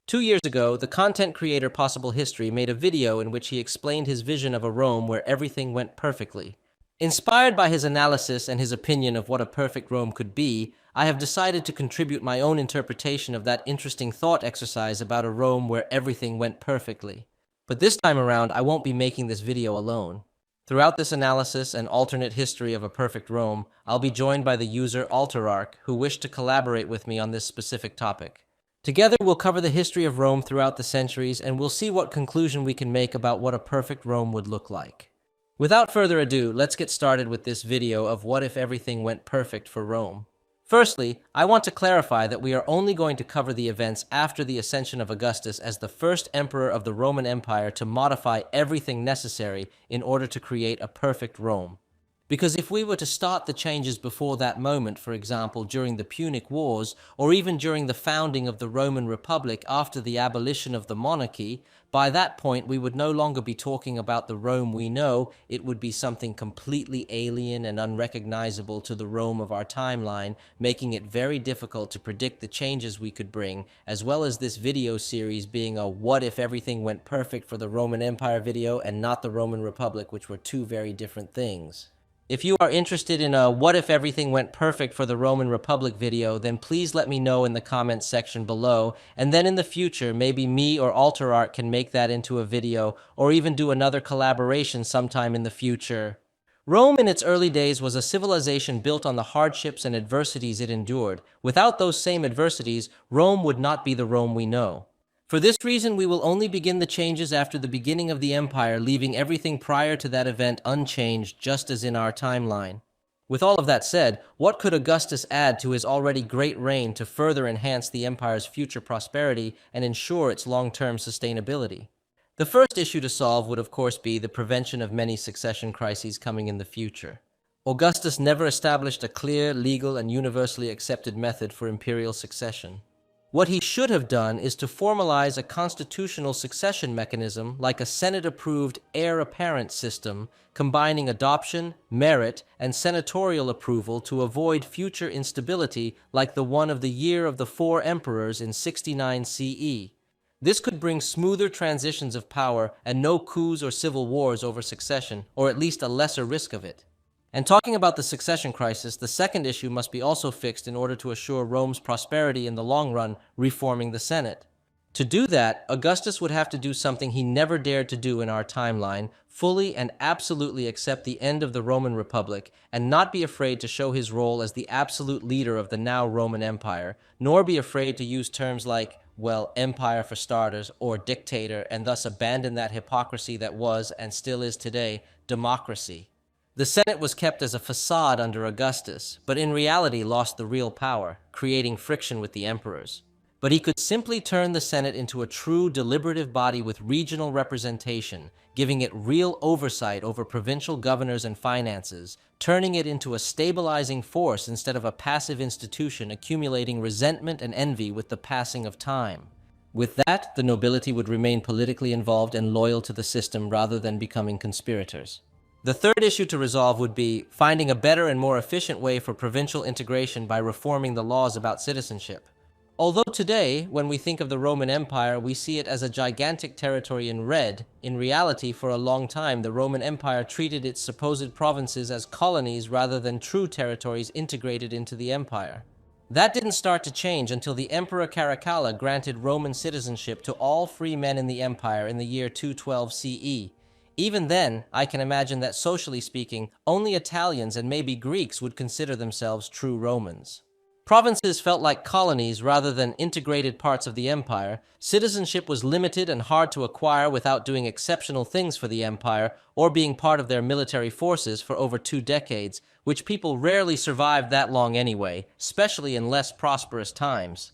2 years ago, the content creator Possible History made a video in which he explained his vision of a Rome where everything went perfectly. Inspired by his analysis and his opinion of what a perfect Rome could be, I have decided to contribute my own interpretation of that interesting thought exercise about a Rome where everything went perfectly. But this time around, I won't be making this video alone. Throughout this analysis and alternate history of a perfect Rome, I'll be joined by the user Alterarch, who wished to collaborate with me on this specific topic. Together, we'll cover the history of Rome throughout the centuries, and we'll see what conclusion we can make about what a perfect Rome would look like. Without further ado, let's get started with this video of what if everything went perfect for Rome. Firstly, I want to clarify that we are only going to cover the events after the ascension of Augustus as the first emperor of the Roman Empire to modify everything necessary in order to create a perfect Rome. Because if we were to start the changes before that moment, for example, during the Punic Wars, or even during the founding of the Roman Republic after the abolition of the monarchy, by that point we would no longer be talking about the Rome we know. It would be something completely alien and unrecognizable to the Rome of our timeline, making it very difficult to predict the changes we could bring, as well as this video series being a what if everything went perfect for the Roman Empire video and not the Roman Republic, which were two very different things. If you are interested in a what if everything went perfect for the Roman Republic video, then please let me know in the comments section below, and then in the future, maybe me or Alterarch can make that into a video, or even do another collaboration sometime in the future. Rome in its early days was a civilization built on the hardships and adversities it endured. Without those same adversities, Rome would not be the Rome we know. For this reason, we will only begin the changes after the beginning of the empire, leaving everything prior to that event unchanged, just as in our timeline. With all of that said, what could Augustus add to his already great reign to further enhance the empire's future prosperity and ensure its long-term sustainability? The first issue to solve would of course be the prevention of many succession crises coming in the future. Augustus never established a clear, legal, and universally accepted method for imperial succession. What he should have done is to formalize a constitutional succession mechanism like a Senate-approved heir apparent system, combining adoption, merit, and senatorial approval to avoid future instability like the one of the year of the four emperors in 69 CE. This could bring smoother transitions of power and no coups or civil wars over succession, or at least a lesser risk of it. And talking about the succession crisis, the second issue must be also fixed in order to assure Rome's prosperity in the long run, reforming the Senate. To do that, Augustus would have to do something he never dared to do in our timeline, fully and absolutely accept the end of the Roman Republic, and not be afraid to show his role as the absolute leader of the now Roman Empire, nor be afraid to use terms like, well, empire for starters, or dictator, and thus abandon that hypocrisy that was, and still is today, democracy. The Senate was kept as a facade under Augustus, but in reality lost the real power, creating friction with the emperors. But he could simply turn the Senate into a true deliberative body with regional representation, giving it real oversight over provincial governors and finances, turning it into a stabilizing force instead of a passive institution accumulating resentment and envy with the passing of time. With that, the nobility would remain politically involved and loyal to the system rather than becoming conspirators. The third issue to resolve would be finding a better and more efficient way for provincial integration by reforming the laws about citizenship. Although today, when we think of the Roman Empire, we see it as a gigantic territory in red, in reality, for a long time, the Roman Empire treated its supposed provinces as colonies rather than true territories integrated into the empire. That didn't start to change until the Emperor Caracalla granted Roman citizenship to all free men in the empire in the year 212 CE. Even then, I can imagine that socially speaking, only Italians and maybe Greeks would consider themselves true Romans. Provinces felt like colonies rather than integrated parts of the empire. Citizenship was limited and hard to acquire without doing exceptional things for the empire or being part of their military forces for over 2 decades, which people rarely survived that long anyway, especially in less prosperous times.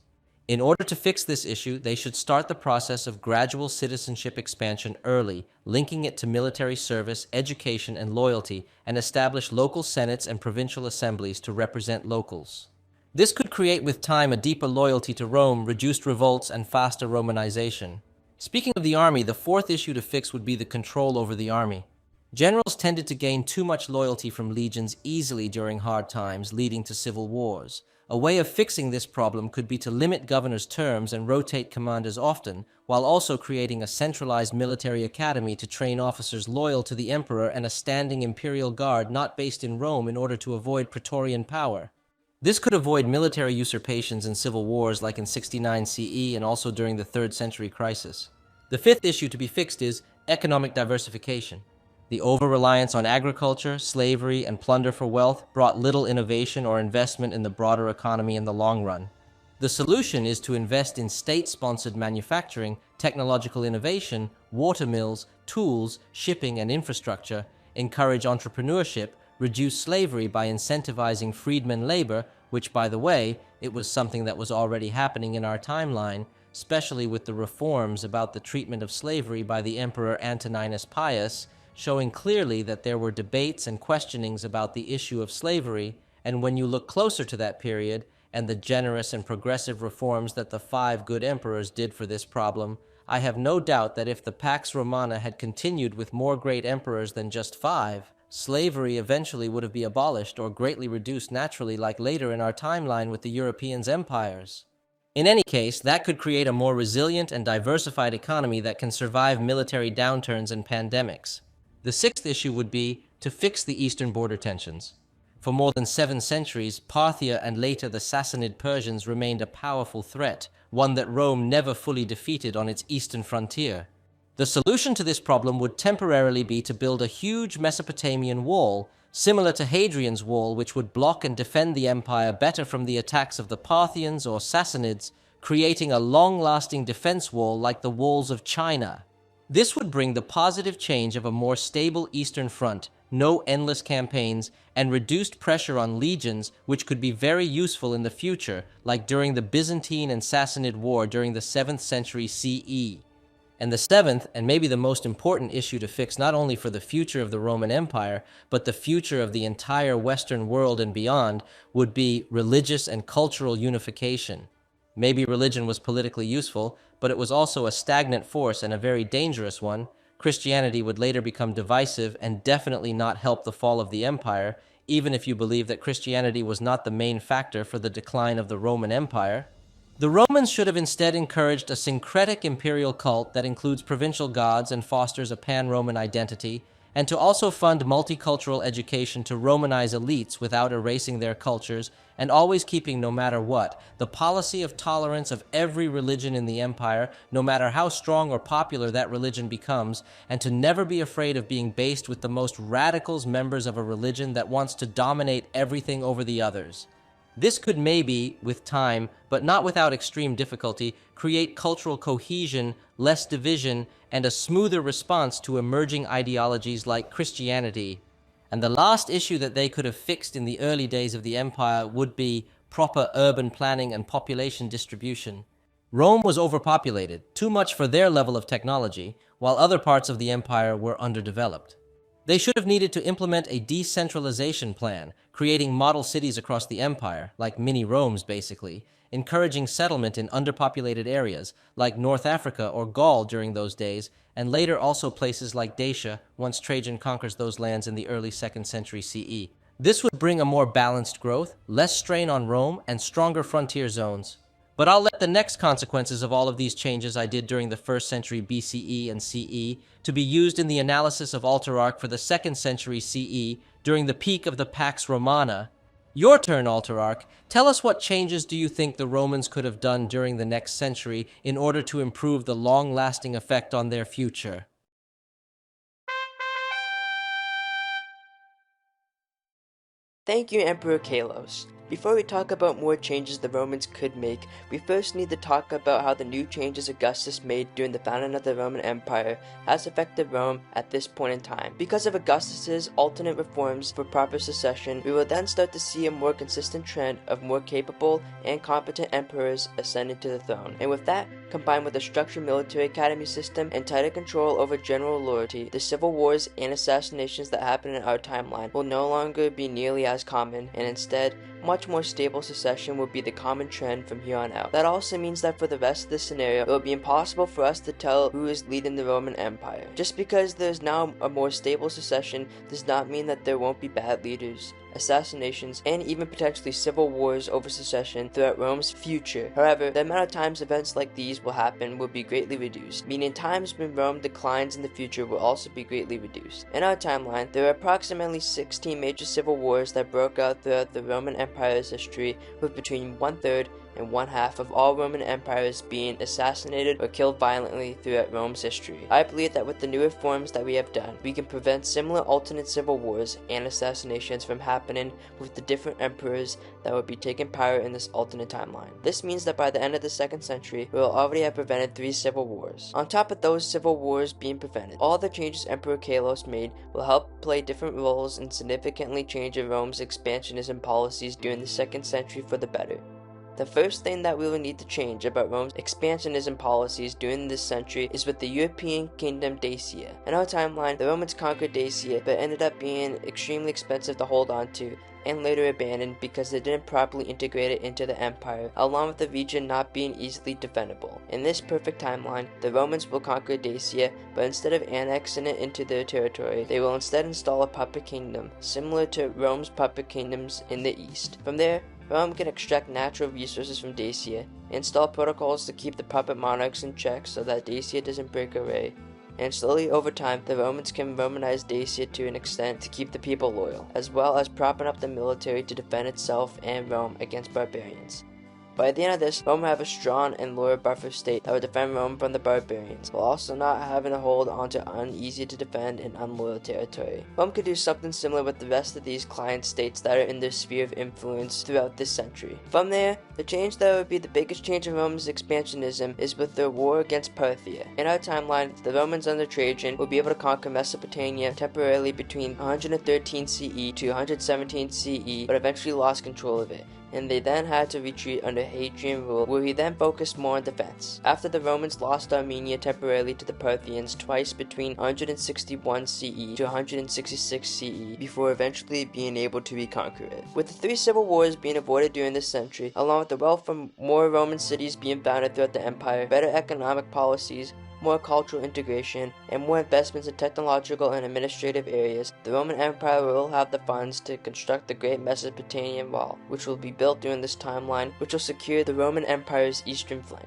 In order to fix this issue, they should start the process of gradual citizenship expansion early, linking it to military service, education, and loyalty, and establish local senates and provincial assemblies to represent locals. This could create with time a deeper loyalty to Rome, reduced revolts, and faster Romanization. Speaking of the army, the fourth issue to fix would be the control over the army. Generals tended to gain too much loyalty from legions easily during hard times, leading to civil wars. A way of fixing this problem could be to limit governors' terms and rotate commanders often, while also creating a centralized military academy to train officers loyal to the emperor and a standing imperial guard not based in Rome in order to avoid Praetorian power. This could avoid military usurpations and civil wars like in 69 CE and also during the 3rd century crisis. The fifth issue to be fixed is economic diversification. The over-reliance on agriculture, slavery, and plunder for wealth brought little innovation or investment in the broader economy in the long run. The solution is to invest in state-sponsored manufacturing, technological innovation, water mills, tools, shipping, and infrastructure, encourage entrepreneurship, reduce slavery by incentivizing freedmen labor, which, by the way, it was something that was already happening in our timeline, especially with the reforms about the treatment of slavery by the Emperor Antoninus Pius, showing clearly that there were debates and questionings about the issue of slavery, and when you look closer to that period and the generous and progressive reforms that the 5 good emperors did for this problem, I have no doubt that if the Pax Romana had continued with more great emperors than just 5, slavery eventually would have been abolished or greatly reduced naturally like later in our timeline with the Europeans' empires. In any case, that could create a more resilient and diversified economy that can survive military downturns and pandemics. The sixth issue would be to fix the eastern border tensions. For more than 7 centuries, Parthia and later the Sassanid Persians remained a powerful threat, one that Rome never fully defeated on its eastern frontier. The solution to this problem would temporarily be to build a huge Mesopotamian wall, similar to Hadrian's Wall, which would block and defend the empire better from the attacks of the Parthians or Sassanids, creating a long-lasting defense wall like the walls of China. This would bring the positive change of a more stable eastern front, no endless campaigns, and reduced pressure on legions, which could be very useful in the future, like during the Byzantine and Sassanid War during the 7th century CE. And the seventh, and maybe the most important issue to fix not only for the future of the Roman Empire, but the future of the entire Western world and beyond, would be religious and cultural unification. Maybe religion was politically useful, but it was also a stagnant force and a very dangerous one. Christianity would later become divisive and definitely not help the fall of the empire, even if you believe that Christianity was not the main factor for the decline of the Roman Empire. The Romans should have instead encouraged a syncretic imperial cult that includes provincial gods and fosters a pan-Roman identity, and to also fund multicultural education to Romanize elites without erasing their cultures, and always keeping, no matter what, the policy of tolerance of every religion in the empire, no matter how strong or popular that religion becomes, and to never be afraid of being based with the most radicals members of a religion that wants to dominate everything over the others. This could maybe, with time, but not without extreme difficulty, create cultural cohesion, less division, and a smoother response to emerging ideologies like Christianity. And the last issue that they could have fixed in the early days of the empire would be proper urban planning and population distribution. Rome was overpopulated, too much for their level of technology, while other parts of the empire were underdeveloped. They should have needed to implement a decentralization plan, creating model cities across the empire, like mini-Romes basically, encouraging settlement in underpopulated areas, like North Africa or Gaul during those days, and later also places like Dacia, once Trajan conquers those lands in the early 2nd century CE. This would bring a more balanced growth, less strain on Rome, and stronger frontier zones. But I'll let the next consequences of all of these changes I did during the 1st century BCE and CE to be used in the analysis of Altararch for the 2nd century CE during the peak of the Pax Romana. Your turn, Altararch. Tell us what changes do you think the Romans could have done during the next century in order to improve the long-lasting effect on their future? Thank you, Emperor Kalos. Before we talk about more changes the Romans could make, we first need to talk about how the new changes Augustus made during the founding of the Roman Empire has affected Rome at this point in time. Because of Augustus's alternate reforms for proper succession, we will then start to see a more consistent trend of more capable and competent emperors ascending to the throne. And with that, combined with a structured military academy system and tighter control over general loyalty, the civil wars and assassinations that happen in our timeline will no longer be nearly as common, and instead, much more stable succession will be the common trend from here on out. That also means that for the rest of the scenario, it will be impossible for us to tell who is leading the Roman Empire. Just because there's now a more stable succession does not mean that there won't be bad leaders. assassinations, and even potentially civil wars over succession throughout Rome's future. However, the amount of times events like these will happen will be greatly reduced, meaning times when Rome declines in the future will also be greatly reduced. In our timeline, there are approximately 16 major civil wars that broke out throughout the Roman Empire's history, with between 1/3 and 1/2 of all Roman empires being assassinated or killed violently throughout Rome's history. I believe that with the new reforms that we have done, we can prevent similar alternate civil wars and assassinations from happening with the different emperors that would be taking power in this alternate timeline. This means that by the end of the 2nd century, we will already have prevented 3 civil wars. On top of those civil wars being prevented, all the changes Emperor Kalos made will help play different roles in significantly changing Rome's expansionism policies during the 2nd century for the better. The first thing that we will need to change about Rome's expansionism policies during this century is with the European kingdom Dacia. In our timeline, the Romans conquered Dacia, but ended up being extremely expensive to hold on to, and later abandoned because they didn't properly integrate it into the empire, along with the region not being easily defendable. In this perfect timeline, the Romans will conquer Dacia, but instead of annexing it into their territory, they will instead install a puppet kingdom, similar to Rome's puppet kingdoms in the east. From there, Rome can extract natural resources from Dacia, install protocols to keep the puppet monarchs in check so that Dacia doesn't break away, and slowly over time, the Romans can Romanize Dacia to an extent to keep the people loyal, as well as propping up the military to defend itself and Rome against barbarians. By the end of this, Rome will have a strong and loyal buffer state that will defend Rome from the barbarians, while also not having to hold onto uneasy to defend and unloyal territory. Rome could do something similar with the rest of these client states that are in their sphere of influence throughout this century. From there, the change that would be the biggest change in Rome's expansionism is with their war against Parthia. In our timeline, the Romans under Trajan will be able to conquer Mesopotamia temporarily between 113 CE to 117 CE, but eventually lost control of it, and they then had to retreat under Hadrian rule, where he then focused more on defense. After the Romans lost Armenia temporarily to the Parthians twice between 161 CE to 166 CE, before eventually being able to reconquer it. With the 3 civil wars being avoided during this century, along with the wealth from more Roman cities being founded throughout the empire, better economic policies, more cultural integration, and more investments in technological and administrative areas, the Roman Empire will have the funds to construct the Great Mesopotamian Wall, which will be built during this timeline, which will secure the Roman Empire's eastern flank.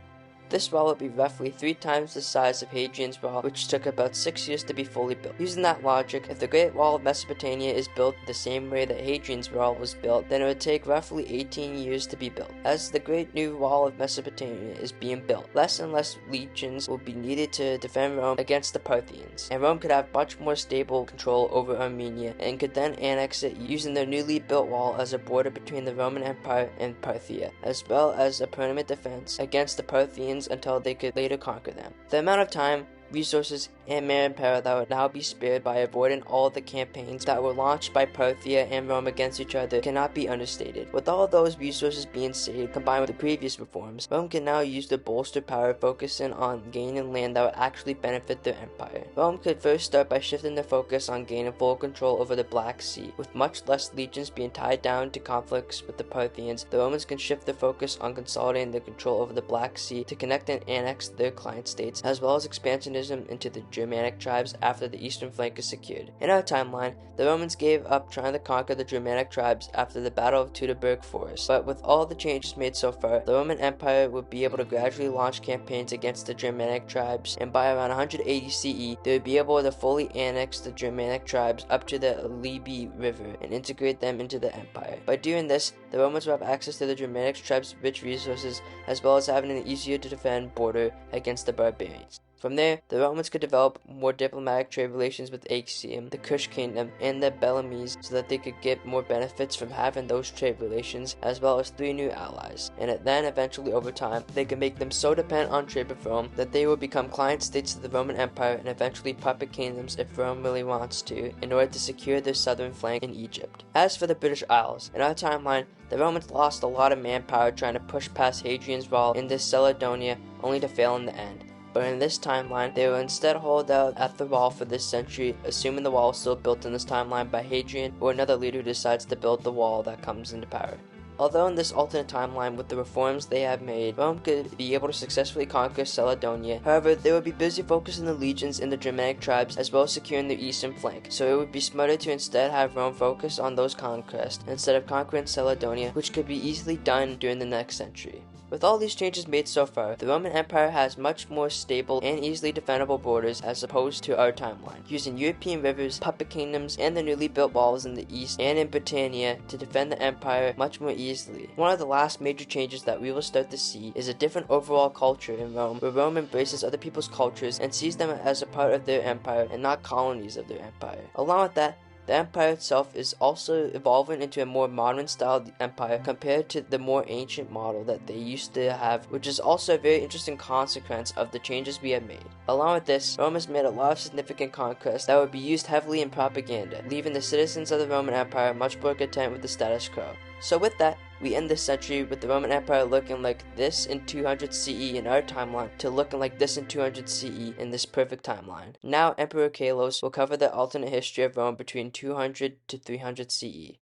This wall will be roughly 3 times the size of Hadrian's Wall, which took about 6 years to be fully built. Using that logic, if the Great Wall of Mesopotamia is built the same way that Hadrian's Wall was built, then it would take roughly 18 years to be built. As the Great New Wall of Mesopotamia is being built, less and less legions will be needed to defend Rome against the Parthians, and Rome could have much more stable control over Armenia and could then annex it using their newly built wall as a border between the Roman Empire and Parthia, as well as a permanent defense against the Parthians until they could later conquer them. The amount of time, resources, and manpower that would now be spared by avoiding all the campaigns that were launched by Parthia and Rome against each other cannot be understated. With all those resources being saved, combined with the previous reforms, Rome can now use to bolster power, focusing on gaining land that would actually benefit their empire. Rome could first start by shifting their focus on gaining full control over the Black Sea. With much less legions being tied down to conflicts with the Parthians, the Romans can shift their focus on consolidating their control over the Black Sea to connect and annex their client states, as well as expansionism into the Germanic tribes after the eastern flank is secured. In our timeline, the Romans gave up trying to conquer the Germanic tribes after the Battle of Teutoburg Forest, but with all the changes made so far, the Roman Empire would be able to gradually launch campaigns against the Germanic tribes, and by around 180 CE, they would be able to fully annex the Germanic tribes up to the Libi River and integrate them into the empire. By doing this, the Romans will have access to the Germanic tribes' rich resources, as well as having an easier to defend border against the barbarians. From there, the Romans could develop more diplomatic trade relations with Axium, the Kush kingdom, and the Belamies so that they could get more benefits from having those trade relations, as well as 3 new allies. And then eventually over time, they could make them so dependent on trade with Rome that they will become client states of the Roman Empire and eventually puppet kingdoms if Rome really wants to, in order to secure their southern flank in Egypt. As for the British Isles, in our timeline, the Romans lost a lot of manpower trying to push past Hadrian's Wall into Caledonia, only to fail in the end. But in this timeline, they will instead hold out at the wall for this century, assuming the wall is still built in this timeline by Hadrian or another leader who decides to build the wall that comes into power. Although in this alternate timeline, with the reforms they have made, Rome could be able to successfully conquer Caledonia. However, they would be busy focusing the legions in the Germanic tribes as well as securing their eastern flank, so it would be smarter to instead have Rome focus on those conquests instead of conquering Caledonia, which could be easily done during the next century. With all these changes made so far, the Roman Empire has much more stable and easily defendable borders as opposed to our timeline, using European rivers, puppet kingdoms, and the newly built walls in the east and in Britannia to defend the empire much more easily. One of the last major changes that we will start to see is a different overall culture in Rome, where Rome embraces other people's cultures and sees them as a part of their empire and not colonies of their empire. Along with that, the empire itself is also evolving into a more modern style empire compared to the more ancient model that they used to have, which is also a very interesting consequence of the changes we have made. Along with this, Rome has made a lot of significant conquests that would be used heavily in propaganda, leaving the citizens of the Roman Empire much more content with the status quo. So with that, we end this century with the Roman Empire looking like this in 200 CE in our timeline to looking like this in 200 CE in this perfect timeline. Now Emperor Kalos will cover the alternate history of Rome between 200 to 300 CE.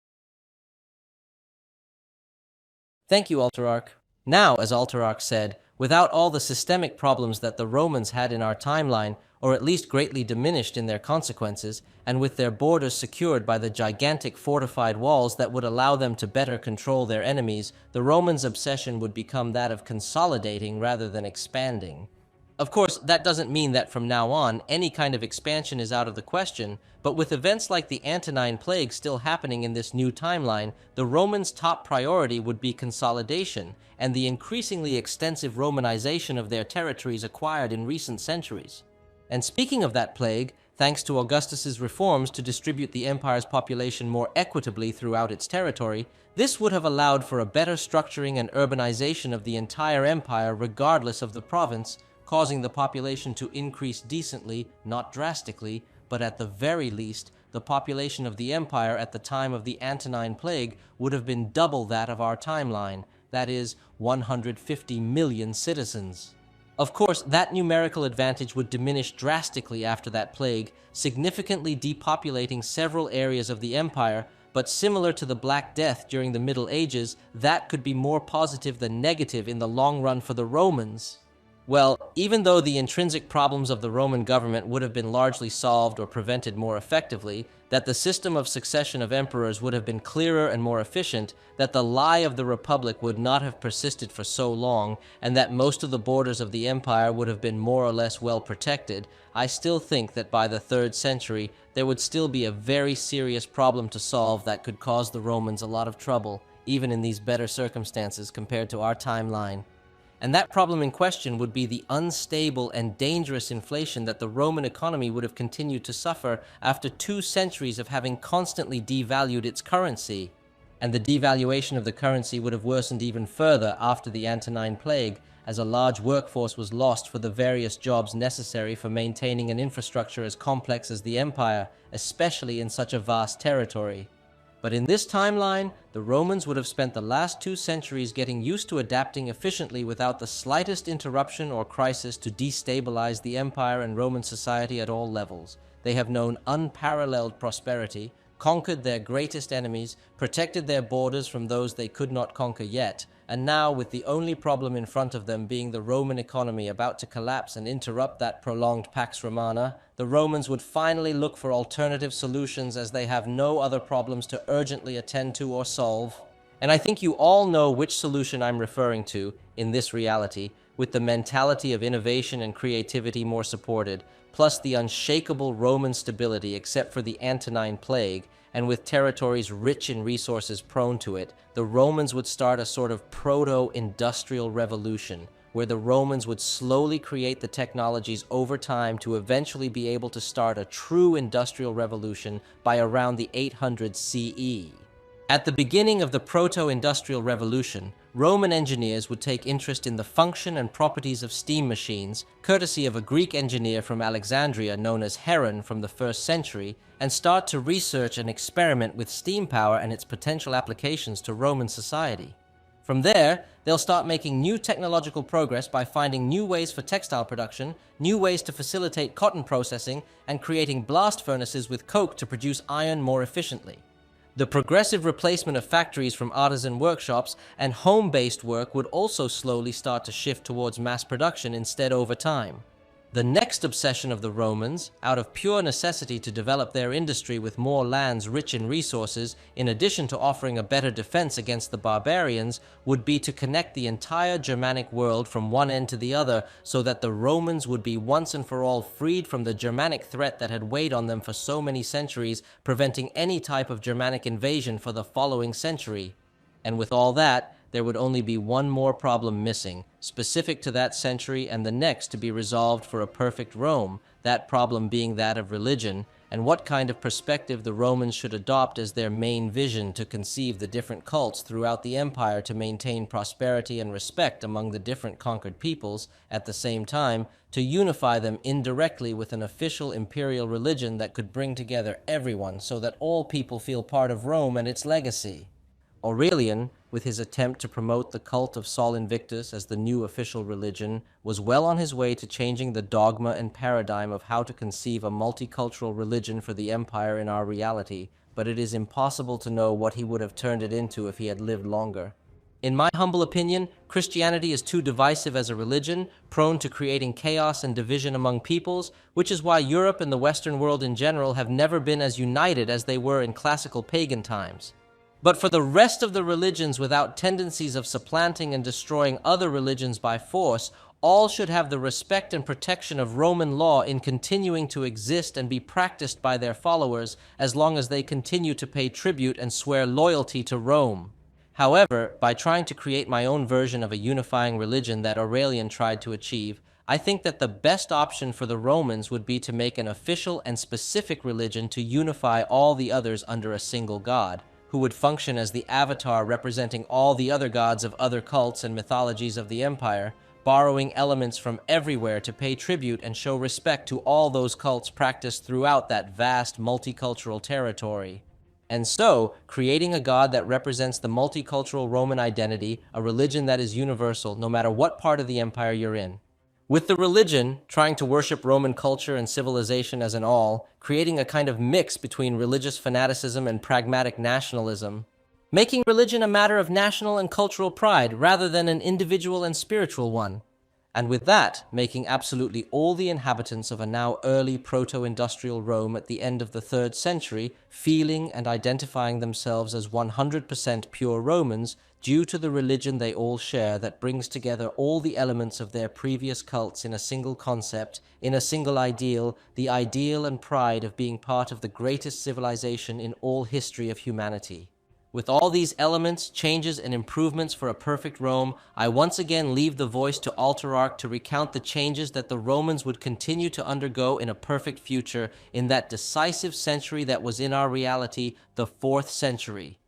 Thank you, Alterarch. Now, as Alterarch said, without all the systemic problems that the Romans had in our timeline, or at least greatly diminished in their consequences, and with their borders secured by the gigantic fortified walls that would allow them to better control their enemies, the Romans' obsession would become that of consolidating rather than expanding. Of course, that doesn't mean that from now on, any kind of expansion is out of the question, but with events like the Antonine Plague still happening in this new timeline, the Romans' top priority would be consolidation and the increasingly extensive Romanization of their territories acquired in recent centuries. And speaking of that plague, thanks to Augustus's reforms to distribute the empire's population more equitably throughout its territory, this would have allowed for a better structuring and urbanization of the entire empire regardless of the province, causing the population to increase decently, not drastically, but at the very least, the population of the empire at the time of the Antonine Plague would have been double that of our timeline, that is, 150 million citizens. Of course, that numerical advantage would diminish drastically after that plague, significantly depopulating several areas of the empire, but similar to the Black Death during the Middle Ages, that could be more positive than negative in the long run for the Romans. Well, even though the intrinsic problems of the Roman government would have been largely solved or prevented more effectively, that the system of succession of emperors would have been clearer and more efficient, that the lie of the Republic would not have persisted for so long, and that most of the borders of the empire would have been more or less well protected, I still think that by the 3rd century, there would still be a very serious problem to solve that could cause the Romans a lot of trouble, even in these better circumstances compared to our timeline. And that problem in question would be the unstable and dangerous inflation that the Roman economy would have continued to suffer after 2 centuries of having constantly devalued its currency. And the devaluation of the currency would have worsened even further after the Antonine Plague, as a large workforce was lost for the various jobs necessary for maintaining an infrastructure as complex as the empire, especially in such a vast territory. But in this timeline, the Romans would have spent the last 2 centuries getting used to adapting efficiently without the slightest interruption or crisis to destabilize the empire and Roman society at all levels. They have known unparalleled prosperity, conquered their greatest enemies, protected their borders from those they could not conquer yet, and now, with the only problem in front of them being the Roman economy about to collapse and interrupt that prolonged Pax Romana, the Romans would finally look for alternative solutions as they have no other problems to urgently attend to or solve. And I think you all know which solution I'm referring to in this reality, with the mentality of innovation and creativity more supported, plus the unshakable Roman stability except for the Antonine Plague, and with territories rich in resources prone to it, the Romans would start a sort of proto-industrial revolution, where the Romans would slowly create the technologies over time to eventually be able to start a true industrial revolution by around the 800 CE. At the beginning of the Proto-industrial revolution, Roman engineers would take interest in the function and properties of steam machines, courtesy of a Greek engineer from Alexandria known as Heron from the 1st century, and start to research and experiment with steam power and its potential applications to Roman society. From there, they'll start making new technological progress by finding new ways for textile production, new ways to facilitate cotton processing, and creating blast furnaces with coke to produce iron more efficiently. The progressive replacement of factories from artisan workshops and home-based work would also slowly start to shift towards mass production instead over time. The next obsession of the Romans, out of pure necessity to develop their industry with more lands rich in resources, in addition to offering a better defense against the barbarians, would be to connect the entire Germanic world from one end to the other so that the Romans would be once and for all freed from the Germanic threat that had weighed on them for so many centuries, preventing any type of Germanic invasion for the following century. And with all that, there would only be one more problem missing, specific to that century and the next to be resolved for a perfect Rome, that problem being that of religion, and what kind of perspective the Romans should adopt as their main vision to conceive the different cults throughout the empire to maintain prosperity and respect among the different conquered peoples, at the same time, to unify them indirectly with an official imperial religion that could bring together everyone so that all people feel part of Rome and its legacy. Aurelian, with his attempt to promote the cult of Sol Invictus as the new official religion, was well on his way to changing the dogma and paradigm of how to conceive a multicultural religion for the empire in our reality, but it is impossible to know what he would have turned it into if he had lived longer. In my humble opinion, Christianity is too divisive as a religion, prone to creating chaos and division among peoples, which is why Europe and the Western world in general have never been as united as they were in classical pagan times. But for the rest of the religions without tendencies of supplanting and destroying other religions by force, all should have the respect and protection of Roman law in continuing to exist and be practiced by their followers as long as they continue to pay tribute and swear loyalty to Rome. However, by trying to create my own version of a unifying religion that Aurelian tried to achieve, I think that the best option for the Romans would be to make an official and specific religion to unify all the others under a single god, who would function as the avatar representing all the other gods of other cults and mythologies of the empire, borrowing elements from everywhere to pay tribute and show respect to all those cults practiced throughout that vast multicultural territory. And so, creating a god that represents the multicultural Roman identity, a religion that is universal no matter what part of the empire you're in. With the religion, trying to worship Roman culture and civilization as an all, creating a kind of mix between religious fanaticism and pragmatic nationalism, making religion a matter of national and cultural pride rather than an individual and spiritual one, and with that, making absolutely all the inhabitants of a now early proto-industrial Rome at the end of the 3rd century feeling and identifying themselves as 100% pure Romans due to the religion they all share that brings together all the elements of their previous cults in a single concept, in a single ideal, the ideal and pride of being part of the greatest civilization in all history of humanity. With all these elements, changes, and improvements for a perfect Rome, I once again leave the voice to Altararch to recount the changes that the Romans would continue to undergo in a perfect future in that decisive century that was in our reality, the 4th century.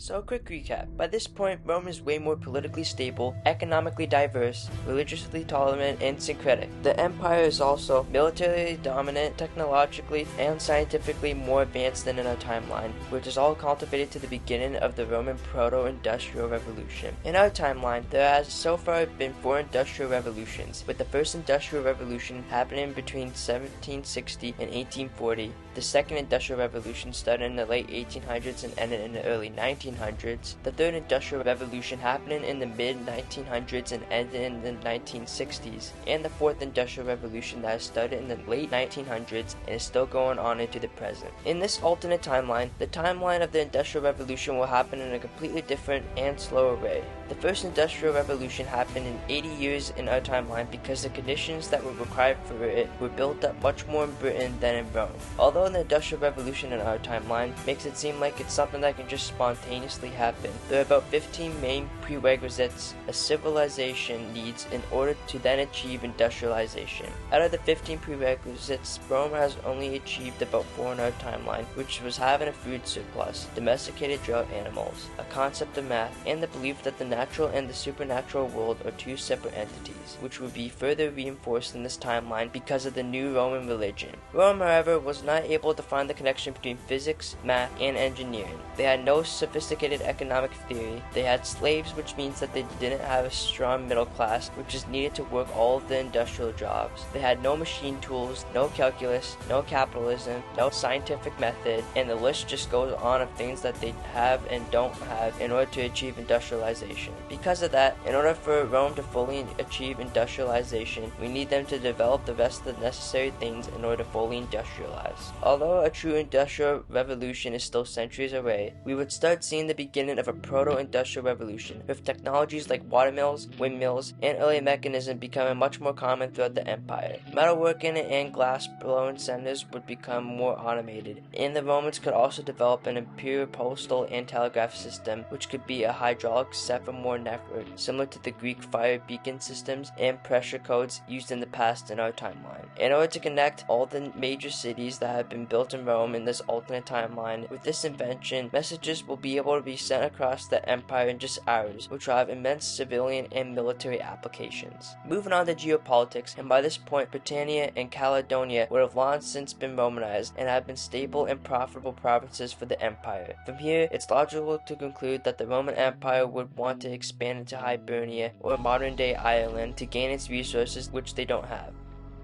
So a quick recap. By this point, Rome is way more politically stable, economically diverse, religiously tolerant, and syncretic. The empire is also militarily dominant, technologically and scientifically more advanced than in our timeline, which is all cultivated to the beginning of the Roman Proto-industrial revolution. In our timeline, there has so far been 4 industrial revolutions, with the first industrial revolution happening between 1760 and 1840, the second industrial revolution started in the late 1800s and ended in the early 1900s, the third industrial revolution happening in the mid-1900s and ended in the 1960s, and the fourth industrial revolution that started in the late 1900s and is still going on into the present. In this alternate timeline, the timeline of the industrial revolution will happen in a completely different and slower way. The first industrial revolution happened in 80 years in our timeline because the conditions that were required for it were built up much more in Britain than in Rome. Although the industrial revolution in our timeline makes it seem like it's something that can just spontaneously happen, there are about 15 main prerequisites a civilization needs in order to then achieve industrialization. Out of the 15 prerequisites, Rome has only achieved about 4 in our timeline, which was having a food surplus, domesticated drought animals, a concept of math, and the belief that the natural and the supernatural world are 2 separate entities, which would be further reinforced in this timeline because of the new Roman religion. Rome, however, was not able to find the connection between physics, math, and engineering. They had no sophisticated economic theory. They had slaves, which means that they didn't have a strong middle class, which is needed to work all of the industrial jobs. They had no machine tools, no calculus, no capitalism, no scientific method, and the list just goes on of things that they have and don't have in order to achieve industrialization. Because of that, in order for Rome to fully achieve industrialization, we need them to develop the rest of the necessary things in order to fully industrialize. Although a true industrial revolution is still centuries away, we would start seeing the beginning of a proto-industrial revolution, with technologies like watermills, windmills, and early mechanism becoming much more common throughout the empire. Metalworking and glass-blowing centers would become more automated, and the Romans could also develop an imperial postal and telegraph system, which could be a hydraulic semaphore network, similar to the Greek fire beacon systems and pressure codes used in the past in our timeline. In order to connect all the major cities that have been built in Rome in this alternate timeline, with this invention, messages will be able to be sent across the empire in just hours, which will have immense civilian and military applications. Moving on to geopolitics, and by this point, Britannia and Caledonia would have long since been Romanized and have been stable and profitable provinces for the empire. From here, it's logical to conclude that the Roman Empire would want to expand into Hibernia, or modern-day Ireland, to gain its resources which they don't have.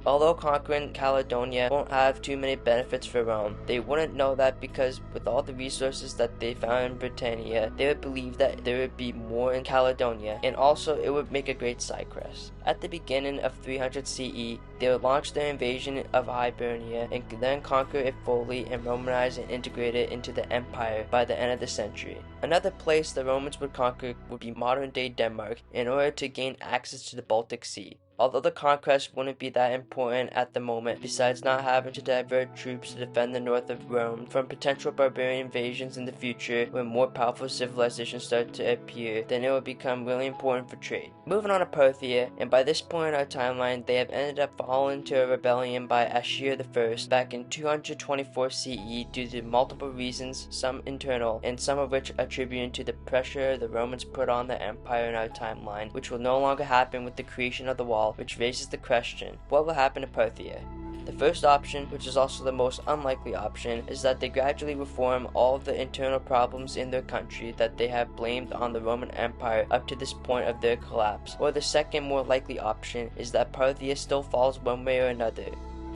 Although conquering Caledonia won't have too many benefits for Rome, they wouldn't know that because with all the resources that they found in Britannia, they would believe that there would be more in Caledonia, and also it would make a great side quest. At the beginning of 300 CE, they would launch their invasion of Hibernia and then conquer it fully and Romanize and integrate it into the empire by the end of the century. Another place the Romans would conquer would be modern-day Denmark in order to gain access to the Baltic Sea. Although the conquest wouldn't be that important at the moment, besides not having to divert troops to defend the north of Rome from potential barbarian invasions in the future when more powerful civilizations start to appear, then it would become really important for trade. Moving on to Parthia, and by this point in our timeline, they have ended up falling to a rebellion by Ashur I back in 224 CE due to multiple reasons, some internal, and some of which attributed to the pressure the Romans put on the empire in our timeline, which will no longer happen with the creation of the wall, which raises the question, what will happen to Parthia? The first option, which is also the most unlikely option, is that they gradually reform all of the internal problems in their country that they have blamed on the Roman Empire up to this point of their collapse. Or the second more likely option is that Parthia still falls one way or another.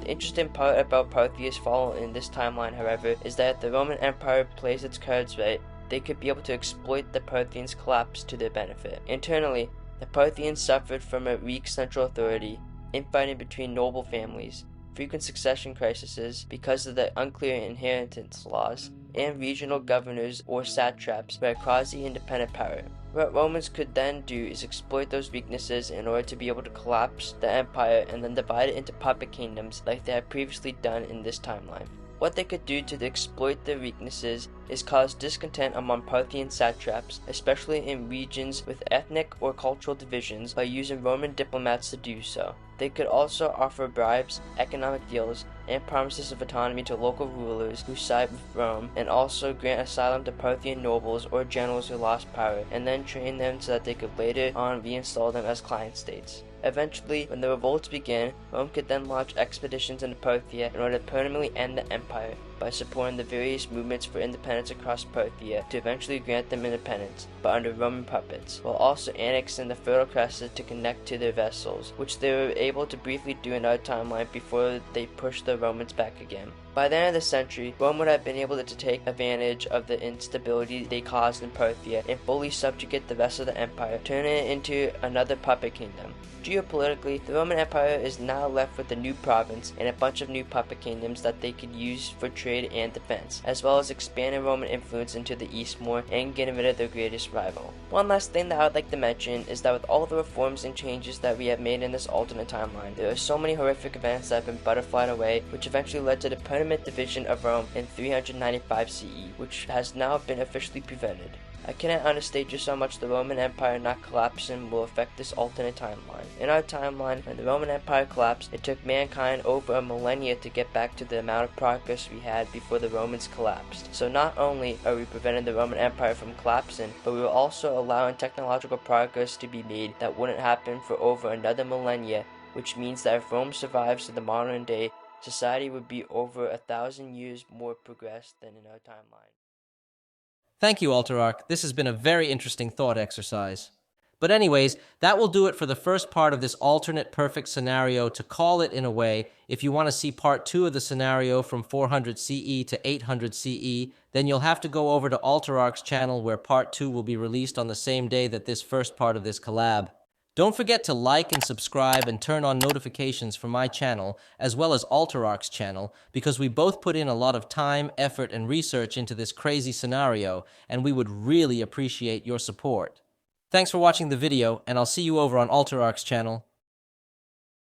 The interesting part about Parthia's fall in this timeline, however, is that if the Roman Empire plays its cards right, they could be able to exploit the Parthians' collapse to their benefit. Internally, the Parthians suffered from a weak central authority, infighting between noble families, frequent succession crises because of the unclear inheritance laws, and regional governors or satraps who had quasi-independent power. What Romans could then do is exploit those weaknesses in order to be able to collapse the empire and then divide it into puppet kingdoms like they had previously done in this timeline. What they could do to exploit their weaknesses is cause discontent among Parthian satraps, especially in regions with ethnic or cultural divisions, by using Roman diplomats to do so. They could also offer bribes, economic deals, and promises of autonomy to local rulers who side with Rome, and also grant asylum to Parthian nobles or generals who lost power, and then train them so that they could later on reinstall them as client states. Eventually, when the revolts began, Rome could then launch expeditions into Parthia in order to permanently end the empire by supporting the various movements for independence across Parthia to eventually grant them independence, but under Roman puppets, while also annexing the Fertile Crescent to connect to their vessels, which they were able to briefly do in our timeline before they pushed the Romans back again. By the end of the century, Rome would have been able to take advantage of the instability they caused in Parthia and fully subjugate the rest of the empire, turning it into another puppet kingdom. Geopolitically, the Roman Empire is now left with a new province and a bunch of new puppet kingdoms that they could use for trade and defense, as well as expanding Roman influence into the east more and getting rid of their greatest rival. One last thing that I would like to mention is that with all the reforms and changes that we have made in this alternate timeline, there are so many horrific events that have been butterflied away, which eventually led to the permanent division of Rome in 395 CE, which has now been officially prevented. I cannot understate just how much the Roman Empire not collapsing will affect this alternate timeline. In our timeline, when the Roman Empire collapsed, it took mankind over a millennia to get back to the amount of progress we had before the Romans collapsed. So not only are we preventing the Roman Empire from collapsing, but we are also allowing technological progress to be made that wouldn't happen for over another millennia, which means that if Rome survives to the modern day, society would be over 1,000 years more progressed than in our timeline. Thank you, Alterarch. This has been a very interesting thought exercise. But anyways, that will do it for the first part of this alternate perfect scenario, to call it in a way. If you want to see part 2 of the scenario from 400 CE to 800 CE, then you'll have to go over to Alterarch's channel, where part 2 will be released on the same day that this first part of this collab. Don't forget to like and subscribe and turn on notifications for my channel, as well as Alterarch's channel, because we both put in a lot of time, effort, and research into this crazy scenario, and we would really appreciate your support. Thanks for watching the video, and I'll see you over on Alterarch's channel.